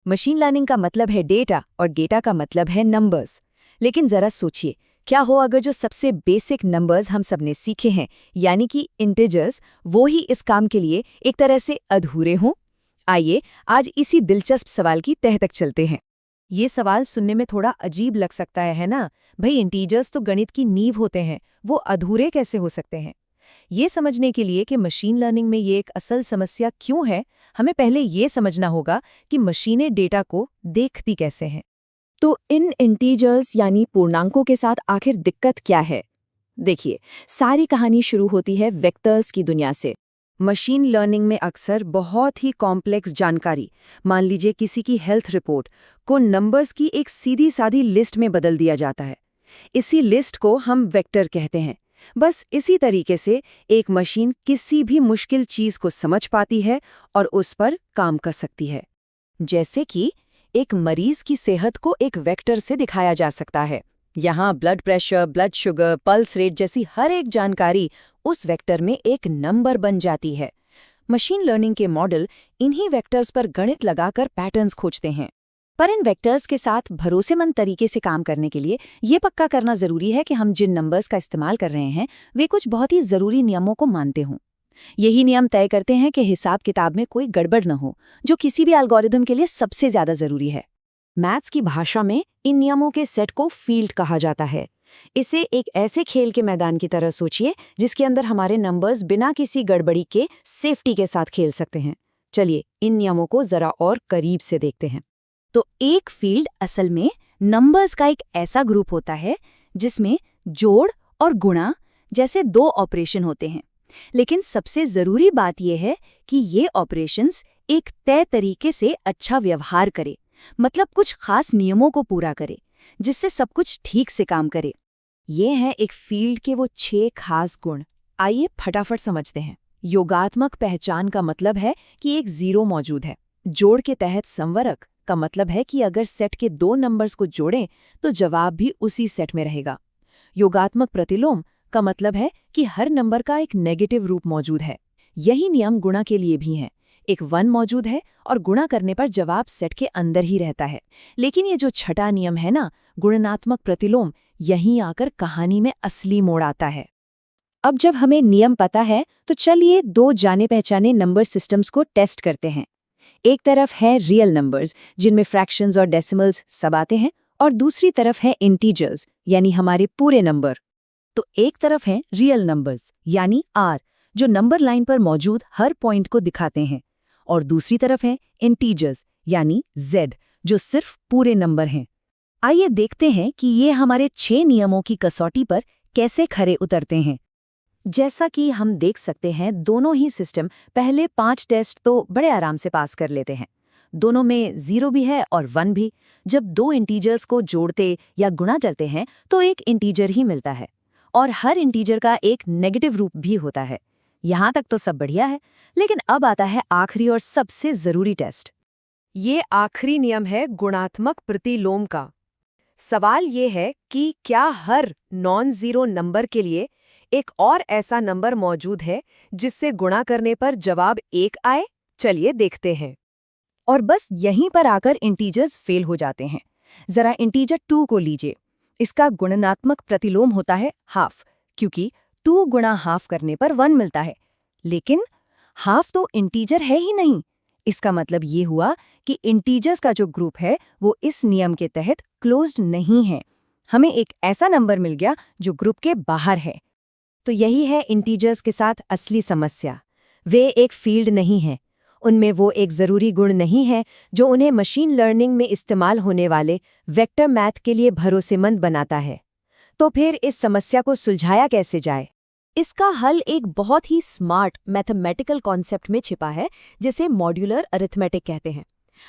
Machine learning का मतलब है डेटा और डेटा का मतलब है नंबर्स। लेकिन जरा सोचिए, क्या हो अगर जो सबसे बेसिक नंबर्स हम सबने सीखे हैं, यानी कि इंटीजर्स, वो ही इस काम के लिए एक तरह से अधूरे हों? आइए आज इसी दिलचस्प सवाल की तह तक चलते हैं। ये सवाल सुनने में थोड़ा अजीब लग सकता है ना? भाई इंटीजर्स तो गणित की नींव होते हैं, वो अधूरे कैसे हो सकते हैं? ये समझने के लिए कि मशीन लर्निंग में ये एक असल समस्या क्यों है, हमें पहले ये समझना होगा कि मशीनें डेटा को देखती कैसे हैं। तो इन इंटीजर्स यानी पूर्णांकों के साथ आखिर दिक्कत क्या है? देखिए, सारी कहानी शुरू होती है वेक्टर्स की दुनिया से। मशीन लर्निंग में अक्सर बहुत ही कॉम्प्लेक्स जानकारी, मान लीजिए किसी की हेल्थ रिपोर्ट, को नंबर्स की एक सीधी सादी लिस्ट में बदल दिया जाता है। इसी लिस्ट को हम वेक्टर कहते हैं। बस इसी तरीके से एक मशीन किसी भी मुश्किल चीज को समझ पाती है और उस पर काम कर सकती है। जैसे कि एक मरीज की सेहत को एक वेक्टर से दिखाया जा सकता है। यहाँ blood pressure, blood sugar, pulse rate जैसी हर एक जानकारी उस वेक्टर में एक नंबर बन जाती है। मशीन लर्निंग के मॉडल इन्हीं वेक्टर्स पर गणित लगाकर पैटर्न्स खोजते हैं। पर इन वेक्टर्स के साथ भरोसेमंद तरीके से काम करने के लिए ये पक्का करना जरूरी है कि हम जिन नंबर्स का इस्तेमाल कर रहे हैं वे कुछ बहुत ही जरूरी नियमों को मानते हों। यही नियम तय करते हैं कि हिसाब किताब में कोई गड़बड़ न हो, जो किसी भी एल्गोरिदम के लिए सबसे ज्यादा जरूरी है। मैथ्स की भाषा में इन नियमों के सेट को फील्ड कहा जाता है। इसे एक ऐसे खेल के मैदान की तरह सोचिए जिसके अंदर हमारे नंबर्स बिना किसी गड़बड़ी के सेफ्टी के साथ खेल सकते हैं। चलिए इन नियमों को जरा और करीब से देखते हैं। तो एक फील्ड असल में नंबर्स का एक ऐसा ग्रुप होता है जिसमें जोड़ और गुणा जैसे दो ऑपरेशन होते हैं। लेकिन सबसे जरूरी बात यह है कि ये ऑपरेशंस एक तय तरीके से अच्छा व्यवहार करे, मतलब कुछ खास नियमों को पूरा करे, जिससे सब कुछ ठीक से काम करे। ये हैं एक फील्ड के वो 6 खास गुण। आइए फटाफट समझते हैं। योगात्मक पहचान का मतलब है कि एक जीरो मौजूद है। जोड़ के तहत संवरक का मतलब है कि अगर सेट के 2 नंबर्स को जोड़ें तो जवाब भी उसी सेट में रहेगा। योगात्मक प्रतिलोम का मतलब है कि हर नंबर का एक नेगेटिव रूप मौजूद है। यही नियम गुणा के लिए भी हैं। एक 1 मौजूद है और गुणा करने पर जवाब सेट के अंदर ही रहता है। लेकिन ये जो छठा नियम है ना, गुणनात्मक प्रतिलोम, यहीं आकर कहानी में असली मोड़ आता है। अब जब हमें नियम पता है तो चलिए 2 जाने पहचाने नंबर सिस्टम्स को टेस्ट करते हैं। एक तरफ है रियल नंबर्स जिनमें फ्रैक्शंस और डेसिमल्स सब आते हैं, और दूसरी तरफ है इंटीजर्स यानी हमारे पूरे नंबर। तो एक तरफ है रियल नंबर्स यानी आर, जो नंबर लाइन पर मौजूद हर पॉइंट को दिखाते हैं, और दूसरी तरफ है इंटीजर्स यानी जेड, जो सिर्फ पूरे नंबर हैं। आइए देखते हैं कि ये हमारे 6 नियमों की कसौटी पर कैसे खरे उतरते हैं। जैसा कि हम देख सकते हैं, दोनों ही सिस्टम पहले 5 टेस्ट तो बड़े आराम से पास कर लेते हैं। दोनों में 0 भी है और 1 भी। जब 2 इंटीजर्स को जोड़ते या गुणा करते हैं तो एक इंटीजर ही मिलता है, और हर इंटीजर का एक नेगेटिव रूप भी होता है। यहाँ तक तो सब बढ़िया है, लेकिन अब आता है आखिरी और सबसे जरूरी टेस्ट। ये आखिरी नियम है गुणात्मक प्रतिलोम का। सवाल ये है कि क्या हर नॉन जीरो नंबर के लिए एक और ऐसा नंबर मौजूद है जिससे गुणा करने पर जवाब 1 आए? चलिए देखते हैं। और बस यहीं पर आकर इंटीजर्स फेल हो जाते हैं। जरा इंटीजर 2 को लीजिए। इसका गुणनात्मक प्रतिलोम होता है हाफ, क्योंकि 2 गुणा हाफ करने पर 1 मिलता है। लेकिन हाफ तो इंटीजर है ही नहीं। इसका मतलब ये हुआ कि इंटीजर्स का जो ग्रुप है वो इस नियम के तहत क्लोज्ड नहीं है। हमें एक ऐसा नंबर मिल गया जो ग्रुप के बाहर है। तो यही है इंटीजर्स के साथ असली समस्या। वे एक फील्ड नहीं है। उनमें वो एक ज़रूरी गुण नहीं है जो उन्हें मशीन लर्निंग में इस्तेमाल होने वाले वेक्टर मैथ के लिए भरोसेमंद बनाता है। तो फिर इस समस्या को सुलझाया कैसे जाए? इसका हल एक बहुत ही स्मार्ट मैथमेटिकल कॉन्सेप्ट में छिपा है, जिसे मॉड्यूलर अरिथमेटिक कहते हैं।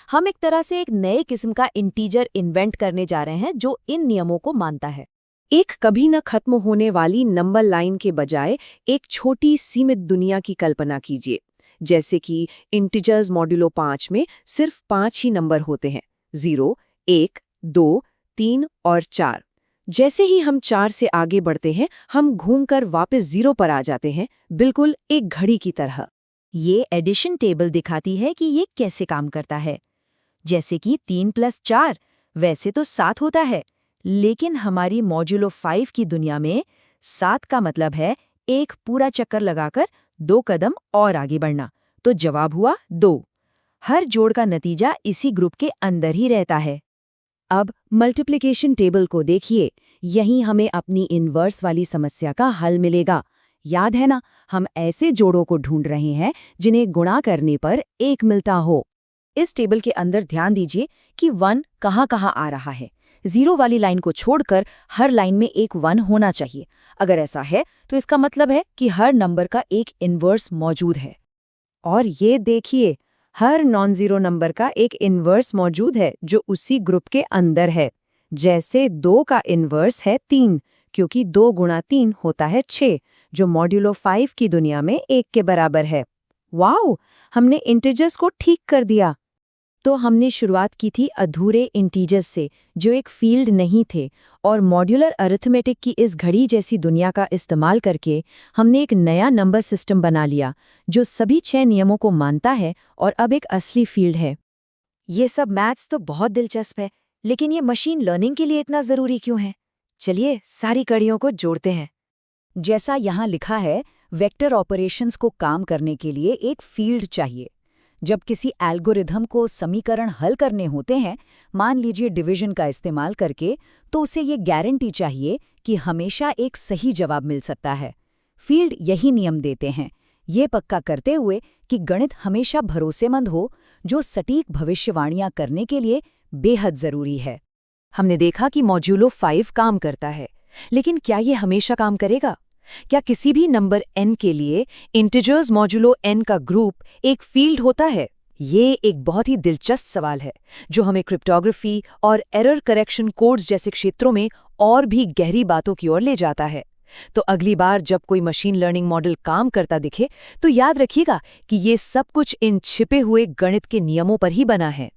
हम एक तरह से एक नए किस्म का इंटीजर इन्वेंट करने जा रहे हैं जो इन नियमों को मानता है। एक कभी न खत्म होने वाली नंबर लाइन के बजाय एक छोटी सीमित दुनिया की कल्पना कीजिए, जैसे कि इंटीजर्स मॉड्यूलो 5 में सिर्फ 5 ही नंबर होते हैं, 0, 1, 2, 3 और 4। जैसे ही हम 4 से आगे बढ़ते हैं, हम घूमकर वापस 0 पर आ जाते हैं, बिल्कुल एक घड़ी की तरह। ये एडिशन टेबल दिखाती है कि ये कैसे काम करता है। जैसे कि 3 + 4 वैसे तो 7 होता है, लेकिन हमारी मॉड्यूलो 5 की दुनिया में 7 का मतलब है एक पूरा चक्कर लगाकर 2 कदम और आगे बढ़ना। तो जवाब हुआ 2। हर जोड़ का नतीजा इसी ग्रुप के अंदर ही रहता है। अब मल्टीप्लिकेशन टेबल को देखिए, यहीं हमें अपनी इन्वर्स वाली समस्या का हल मिलेगा। याद है ना, हम ऐसे जोड़ों को ढूंढ रहे हैं जिन्हें गुणा करने पर 1 मिलता हो। इस टेबल के अंदर ध्यान दीजिए कि 1 कहाँ-कहाँ आ रहा है। 0 वाली लाइन को छोड़कर हर लाइन में एक 1 होना चाहिए। अगर ऐसा है तो इसका मतलब है कि हर नंबर का एक इन्वर्स मौजूद है। और ये देखिए, हर नॉन जीरो नंबर का एक इन्वर्स मौजूद है जो उसी ग्रुप के अंदर है। जैसे 2 का इन्वर्स है 3, क्योंकि 2 गुणा 3 होता है 6, जो मॉड्यूलो 5 की दुनिया में 1 के बराबर है। वाओ, हमने इंटीजर्स को ठीक कर दिया। तो हमने शुरुआत की थी अधूरे इंटीजर्स से, जो एक फील्ड नहीं थे, और मॉड्यूलर अरिथमेटिक की इस घड़ी जैसी दुनिया का इस्तेमाल करके हमने एक नया नंबर सिस्टम बना लिया जो सभी 6 नियमों को मानता है और अब एक असली फील्ड है। ये सब मैथ्स तो बहुत दिलचस्प है, लेकिन ये मशीन लर्निंग के लिए इतना ज़रूरी क्यों है? चलिए सारी कड़ियों को जोड़ते हैं। जैसा यहाँ लिखा है, वेक्टर ऑपरेशंस को काम करने के लिए एक फील्ड चाहिए। जब किसी एल्गोरिथम को समीकरण हल करने होते हैं, मान लीजिए डिवीजन का इस्तेमाल करके, तो उसे ये गारंटी चाहिए कि हमेशा एक सही जवाब मिल सकता है। फील्ड यही नियम देते हैं, ये पक्का करते हुए कि गणित हमेशा भरोसेमंद हो, जो सटीक भविष्यवाणियां करने के लिए बेहद ज़रूरी है। हमने देखा कि मॉड्यूलो 5 काम करता है, लेकिन क्या ये हमेशा काम करेगा? क्या किसी भी नंबर n के लिए इंटीजर्स मॉड्यूलो n का ग्रुप एक फील्ड होता है? ये एक बहुत ही दिलचस्प सवाल है, जो हमें क्रिप्टोग्राफी और एरर करेक्शन कोड्स जैसे क्षेत्रों में और भी गहरी बातों की ओर ले जाता है। तो अगली बार जब कोई मशीन लर्निंग मॉडल काम करता दिखे, तो याद रखिएगा कि ये सब कुछ इन छिपे हुए गणित के नियमों पर ही बना है।